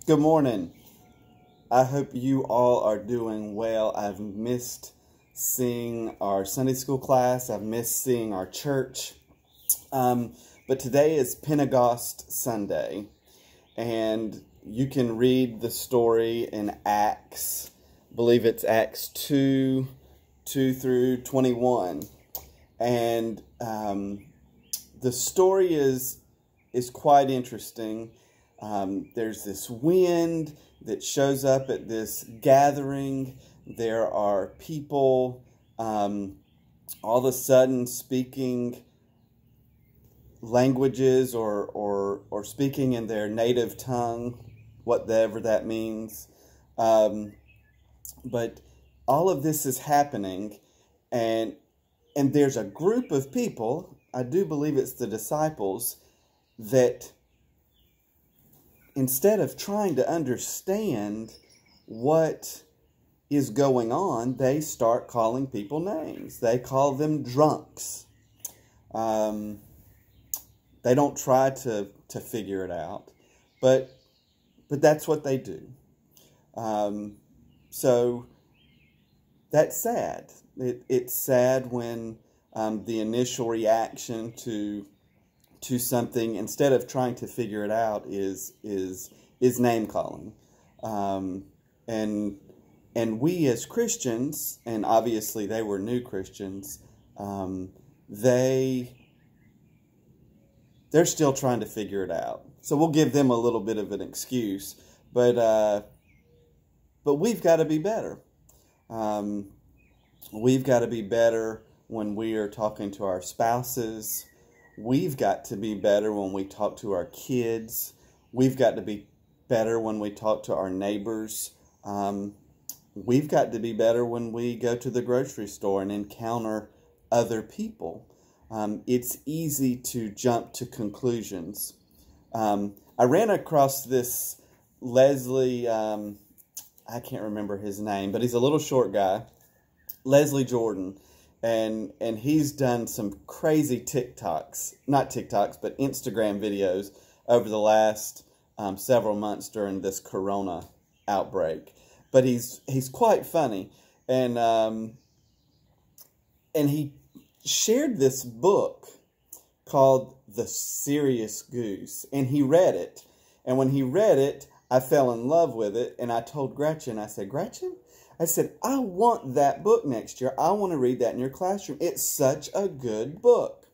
Good morning. I hope you all are doing well. I've missed seeing our Sunday school class. I've missed seeing our church. But today is Pentecost Sunday, and you can read the story in Acts. I believe it's Acts 2 through 21. And the story is quite interesting. There's this wind that shows up at this gathering. There are people all of a sudden speaking languages or speaking in their native tongue, whatever that means. But all of this is happening, and there's a group of people, I do believe it's the disciples, that instead of trying to understand what is going on, they start calling people names. They call them drunks. They don't try to figure it out, but that's what they do. So that's sad. It's sad when the initial reaction to something, instead of trying to figure it out, is name calling. And we as Christians, and obviously they were new Christians, they're still trying to figure it out. So we'll give them a little bit of an excuse, but we've got to be better. We've got to be better when we are talking to our spouses. We've got to be better when we talk to our kids. We've got to be better when we talk to our neighbors. We've got to be better when we go to the grocery store and encounter other people. It's easy to jump to conclusions. I ran across this Leslie, I can't remember his name, but he's a little short guy, Leslie Jordan. And he's done some crazy not TikToks, but Instagram videos over the last several months during this corona outbreak. But he's quite funny. And he shared this book called The Serious Goose. And he read it. And when he read it, I fell in love with it. And I told Gretchen, I said, Gretchen, I want that book next year. I want to read that in your classroom. It's such a good book.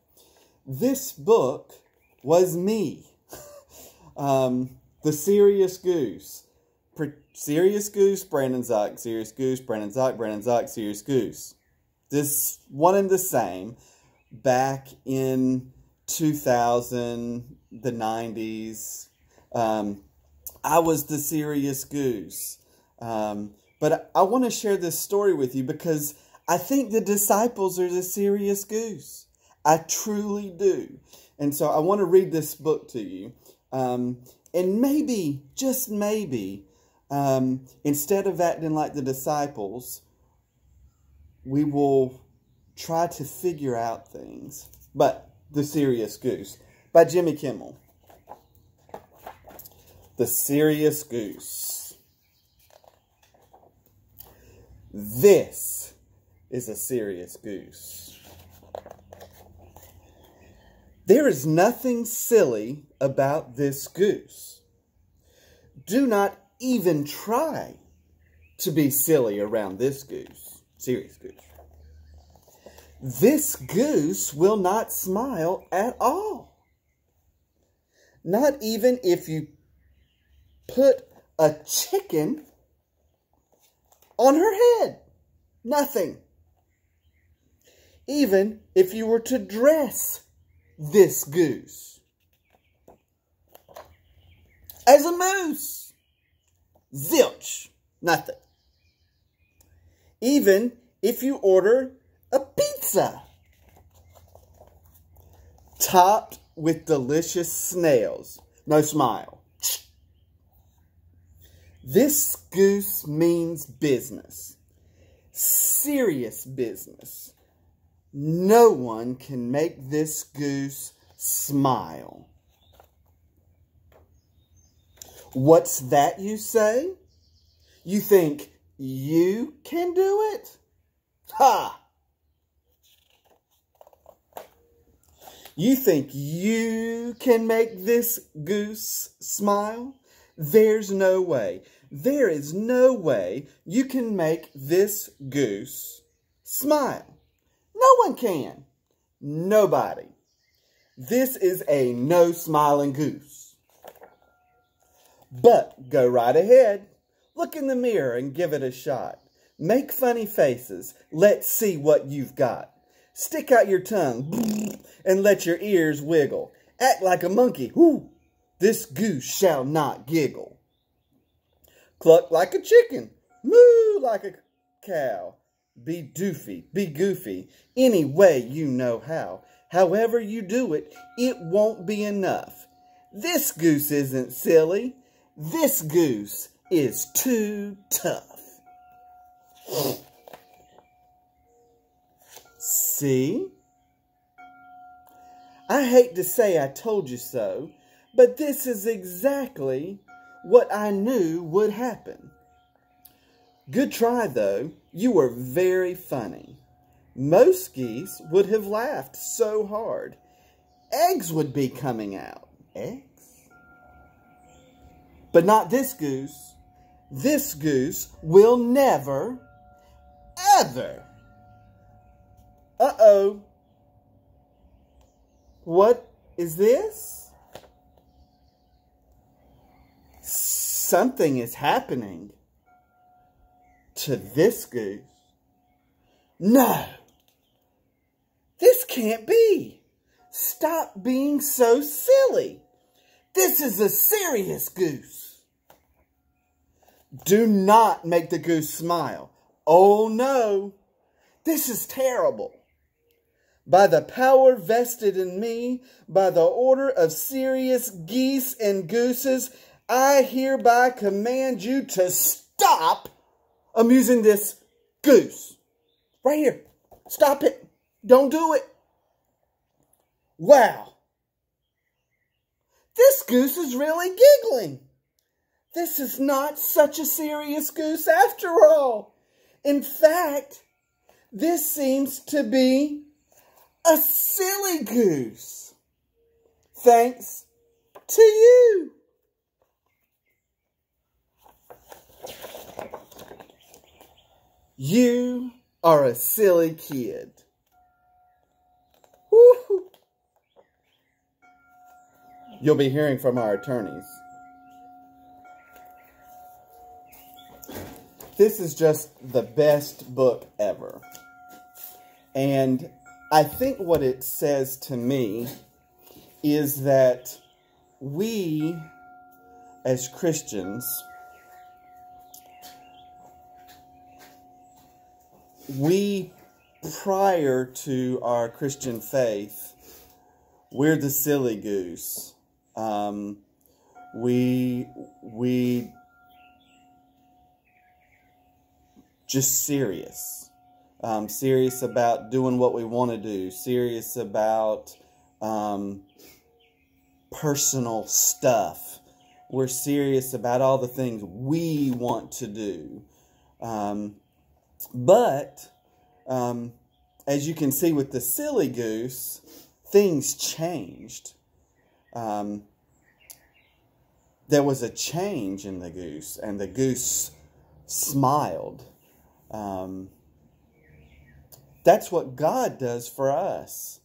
This book was me. The Serious Goose. Serious Goose, Brandon Zock. Serious Goose, Brandon Zock. Brandon Zock, Serious Goose. This one and the same back in 2000, the 90s. I was the Serious Goose. But I want to share this story with you because I think the disciples are the Serious Goose. I truly do. And so I want to read this book to you. And maybe, just maybe, instead of acting like the disciples, we will try to figure out things. But The Serious Goose by Jimmy Kimmel. The Serious Goose. This is a serious goose. There is nothing silly about this goose. Do not even try to be silly around this goose. Serious goose. This goose will not smile at all. Not even if you put a chicken on her head. Nothing. Even if you were to dress this goose as a moose. Zilch. Nothing. Even if you order a pizza topped with delicious snails. No smile. This goose means business. Serious business. No one can make this goose smile. What's that, you say? You think you can do it? Ha! You think you can make this goose smile? There's no way. There is no way you can make this goose smile. No one can. Nobody. This is a no smiling goose. But go right ahead. Look in the mirror and give it a shot. Make funny faces. Let's see what you've got. Stick out your tongue and let your ears wiggle. Act like a monkey. Whoo! This goose shall not giggle. Cluck like a chicken. Moo like a cow. Be doofy, be goofy, any way you know how. However you do it, it won't be enough. This goose isn't silly. This goose is too tough. See? I hate to say I told you so, but this is exactly what I knew would happen. Good try, though. You were very funny. Most geese would have laughed so hard. Eggs would be coming out. Eggs? But not this goose. This goose will never, ever. Uh-oh. What is this? Something is happening to this goose. No, this can't be. Stop being so silly. This is a serious goose. Do not make the goose smile. Oh no, this is terrible. By the power vested in me, by the order of serious geese and gooses, I hereby command you to stop amusing this goose. Right here. Stop it. Don't do it. Wow. This goose is really giggling. This is not such a serious goose after all. In fact, this seems to be a silly goose. Thanks to you. You are a silly kid. Woo-hoo. You'll be hearing from our attorneys. This is just the best book ever. And I think what it says to me is that we, as Christians, prior to our Christian faith, we're the silly goose. We just serious. Serious about doing what we want to do. Serious about personal stuff. We're serious about all the things we want to do. But as you can see with the silly goose, things changed. There was a change in the goose, and the goose smiled. That's what God does for us.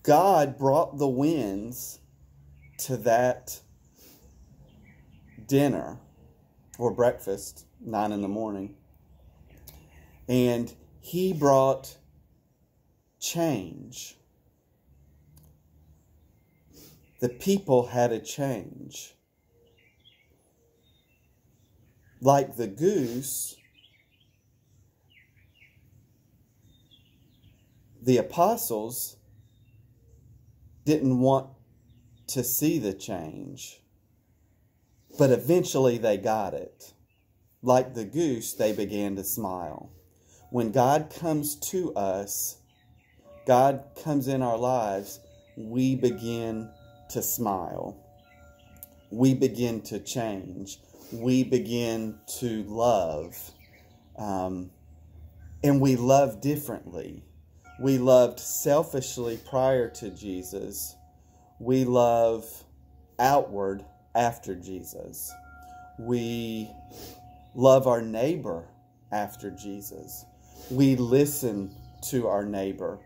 God brought the winds to that dinner or breakfast, 9 in the morning. And he brought change. The people had a change. Like the goose, the apostles didn't want to see the change, but eventually they got it. Like the goose, they began to smile. When God comes to us, God comes in our lives, we begin to smile. we begin to change. We begin to love. And we love differently. We loved selfishly prior to Jesus. We love outward after Jesus. We love our neighbor after Jesus. We listen to our neighbor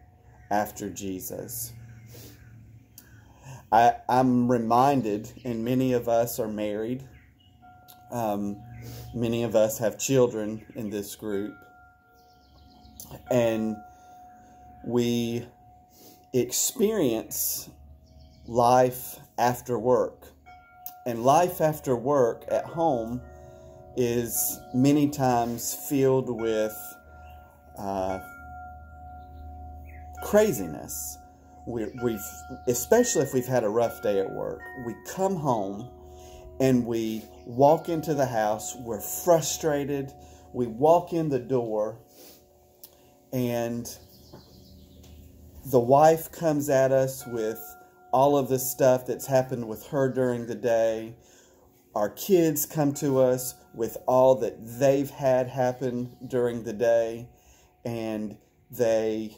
after Jesus. I'm reminded, and many of us are married. Many of us have children in this group. And we experience life after work. And life after work at home is many times filled with craziness. We've, especially if we've had a rough day at work, we come home and we walk into the house, we're frustrated, we walk in the door, and the wife comes at us with all of the stuff that's happened with her during the day. Our kids come to us with all that they've had happen during the day, and they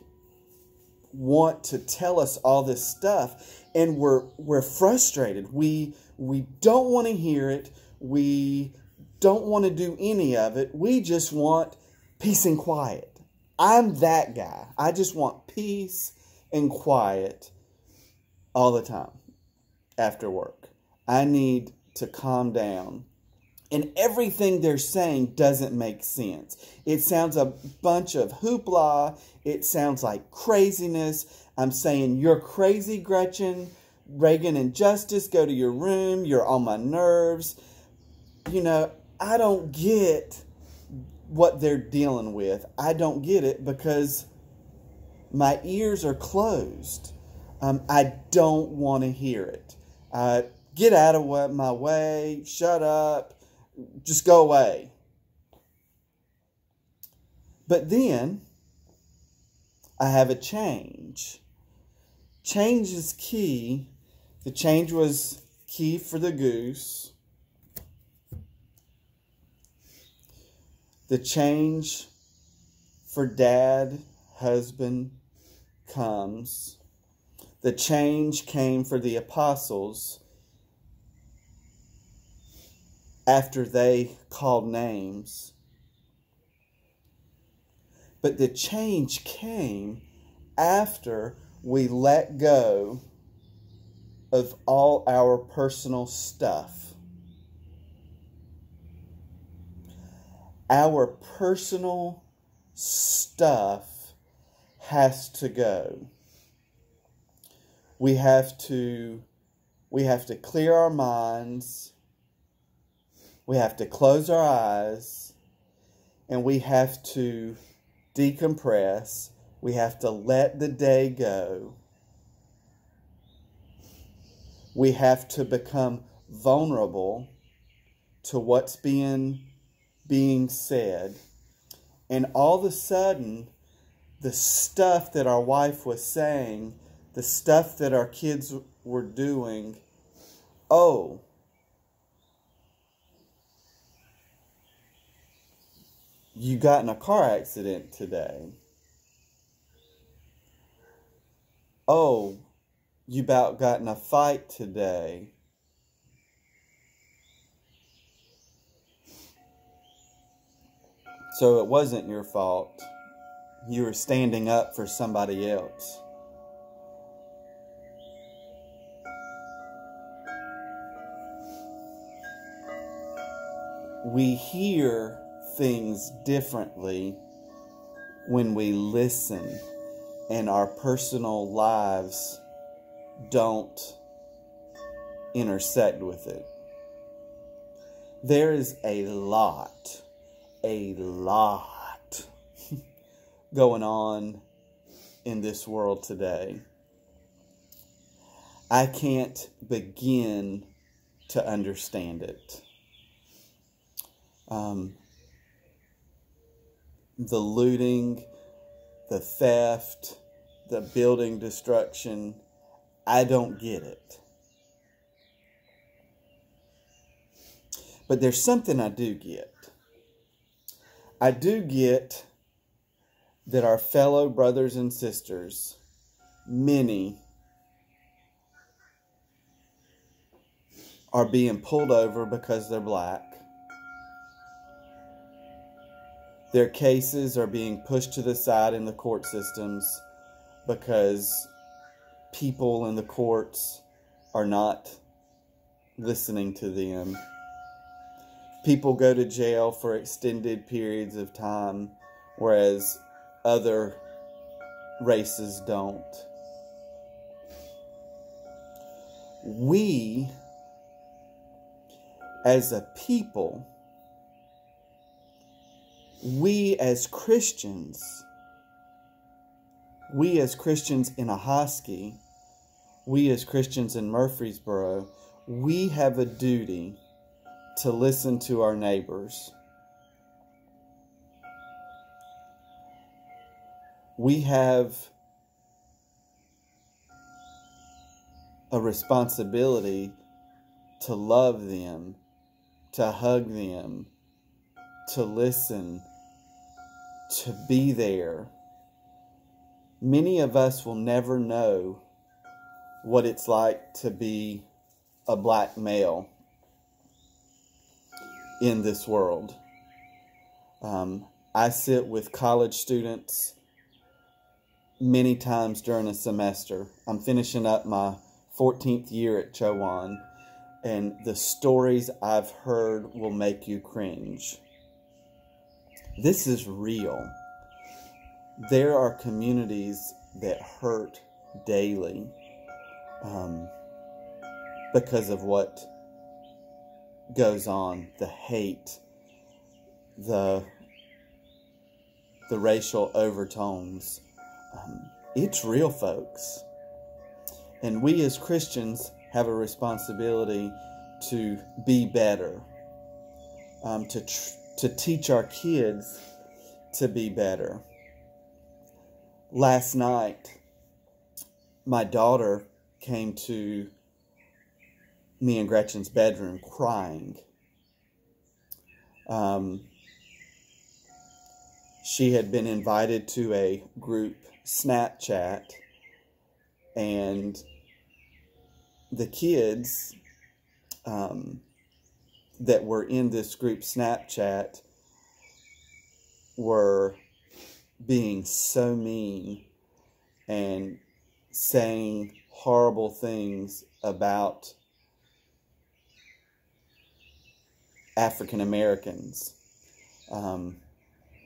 want to tell us all this stuff, and we're frustrated. We don't want to hear it. We don't want to do any of it. We just want peace and quiet. I'm that guy. I just want peace and quiet all the time after work. I need to calm down. And everything they're saying doesn't make sense. It sounds a bunch of hoopla. It sounds like craziness. I'm saying, you're crazy, Gretchen. Reagan and Justice, go to your room. You're on my nerves. You know, I don't get what they're dealing with. I don't get it because my ears are closed. I don't want to hear it. Get out of my way. Shut up. Just go away. But then I have a change. Change is key. The change was key for the Goose. The change for dad, husband, comes. The change came for the apostles after they called names. But the change came after we let go of all our personal stuff. Our personal stuff has to go. We have to clear our minds. We have to close our eyes, and we have to decompress. We have to let the day go. We have to become vulnerable to what's being said. And all of a sudden, the stuff that our wife was saying, the stuff that our kids were doing, oh, you got in a car accident today. Oh, you about got in a fight today. So it wasn't your fault. You were standing up for somebody else. We hear things differently when we listen, and our personal lives don't intersect with it. There is a lot going on in this world today. I can't begin to understand it. The looting, the theft, the building destruction, I don't get it. But there's something I do get. I do get that our fellow brothers and sisters, many, are being pulled over because they're black. Their cases are being pushed to the side in the court systems because people in the courts are not listening to them. People go to jail for extended periods of time, whereas other races don't. We, as a people, we as Christians in Ahoskie, we as Christians in Murfreesboro, we have a duty to listen to our neighbors. We have a responsibility to love them, to hug them, to listen, to be there. Many of us will never know what it's like to be a black male in this world. I sit with college students many times during a semester. I'm finishing up my 14th year at Chowan, and the stories I've heard will make you cringe. This is real. There are communities that hurt daily because of what goes on, the hate, the racial overtones. It's real, folks. And we as Christians have a responsibility to be better, to teach our kids to be better. Last night, my daughter came to me and Gretchen's bedroom crying. She had been invited to a group Snapchat, and the kids that were in this group Snapchat were being so mean and saying horrible things about African Americans.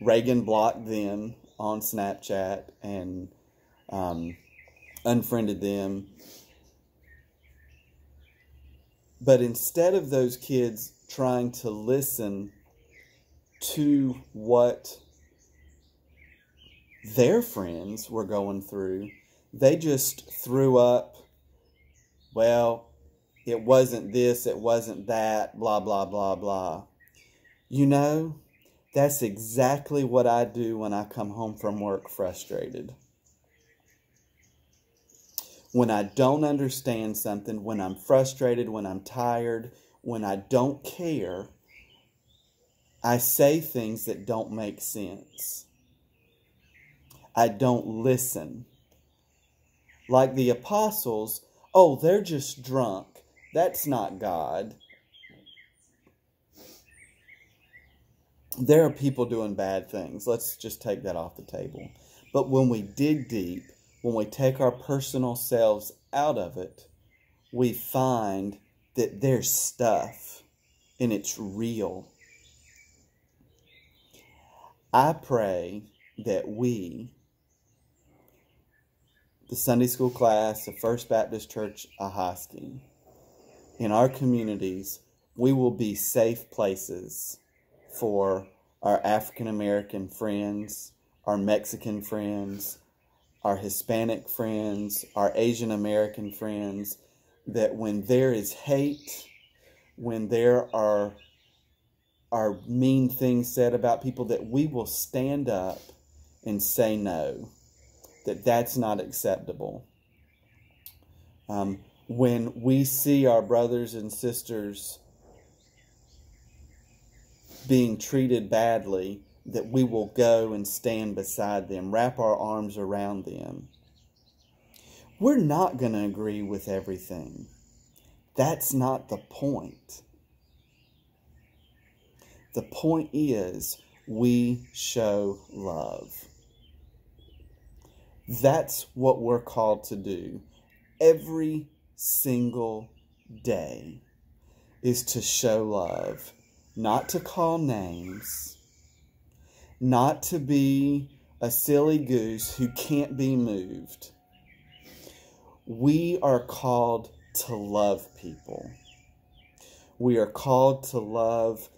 Reagan blocked them on Snapchat and unfriended them. But instead of those kids trying to listen to what their friends were going through, they just threw up, well, it wasn't this, it wasn't that, blah, blah, blah, blah. You know, that's exactly what I do when I come home from work frustrated. When I don't understand something, when I'm frustrated, when I'm tired, when I don't care, I say things that don't make sense. I don't listen. Like the apostles, oh, they're just drunk. That's not God. There are people doing bad things. Let's just take that off the table. But when we dig deep, when we take our personal selves out of it, we find that there's stuff and it's real. I pray that we, the Sunday school class of First Baptist Church Ahoskie, in our communities, we will be safe places for our African American friends, our Mexican friends, our Hispanic friends, our Asian American friends, that when there is hate, when there are mean things said about people, that we will stand up and say no, that that's not acceptable. When we see our brothers and sisters being treated badly, that we will go and stand beside them, wrap our arms around them. We're not going to agree with everything. That's not the point. The point is we show love. That's what we're called to do every single day, is to show love, not to call names, not to be a silly goose who can't be moved. We are called to love people. We are called to love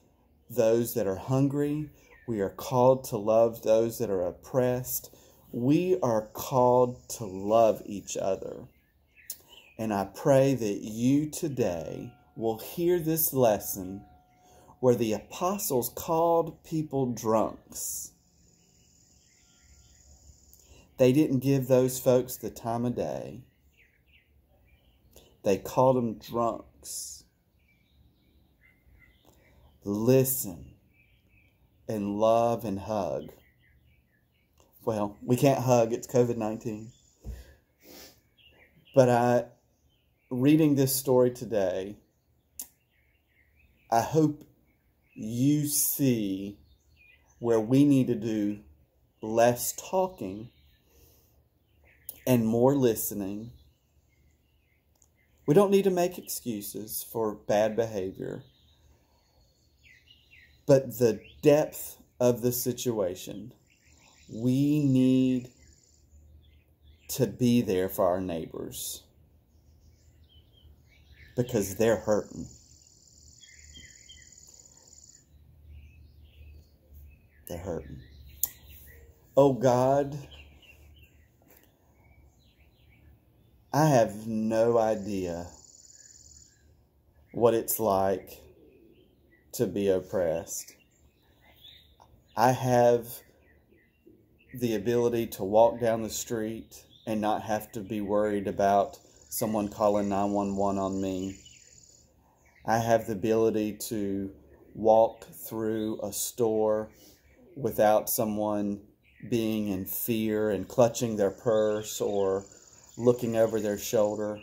those that are hungry. We are called to love those that are oppressed. We are called to love each other. And I pray that you today will hear this lesson where the apostles called people drunks. They didn't give those folks the time of day. They called them drunks. Listen and love and hug. Well, we can't hug. It's COVID-19. But reading this story today, I hope you see where we need to do less talking and more listening. We don't need to make excuses for bad behavior, but the depth of the situation, we need to be there for our neighbors because they're hurting. They're hurting. Oh God, I have no idea what it's like to be oppressed. I have the ability to walk down the street and not have to be worried about someone calling 911 on me. I have the ability to walk through a store without someone being in fear and clutching their purse or looking over their shoulder.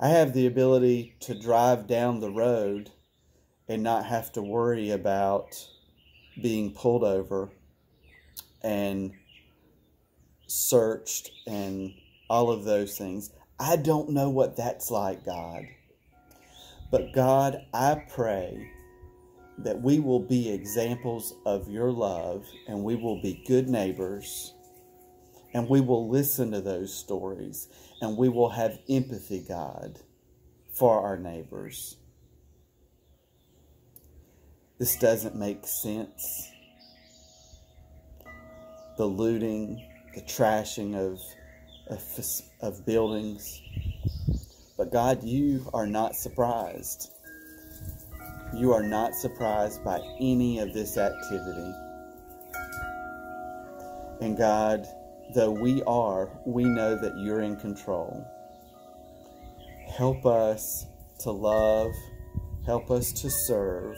I have the ability to drive down the road and not have to worry about being pulled over and searched and all of those things. I don't know what that's like, God. But God, I pray that we will be examples of your love, and we will be good neighbors, and we will listen to those stories, and we will have empathy, God, for our neighbors. This doesn't make sense. The looting, the trashing of buildings. But God, you are not surprised. You are not surprised by any of this activity. And God, though we are, we know that you're in control. Help us to love. Help us to serve.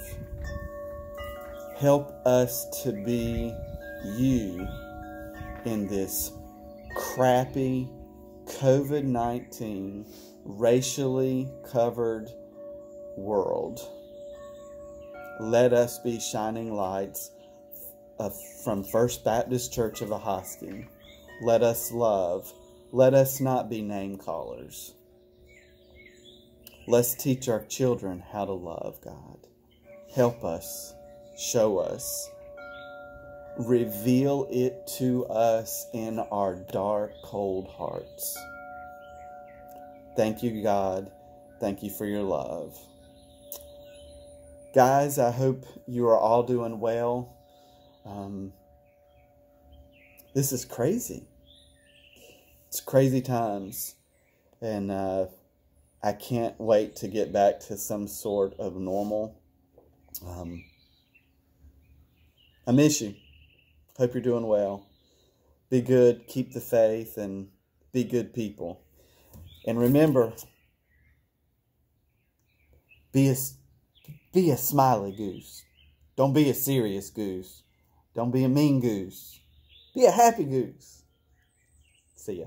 Help us to be you in this crappy COVID-19 racially covered world. Let us be shining lights from First Baptist Church of Ahoskie. Let us love. Let us not be name callers. Let's teach our children how to love, God. Help us. Show us. Reveal it to us in our dark, cold hearts. Thank you, God. Thank you for your love. Guys, I hope you are all doing well. This is crazy. It's crazy times. And I can't wait to get back to some sort of normal. I miss you. Hope you're doing well. Be good, keep the faith, and be good people. And remember, be a smiley goose. Don't be a serious goose. Don't be a mean goose. Be a happy goose. See ya.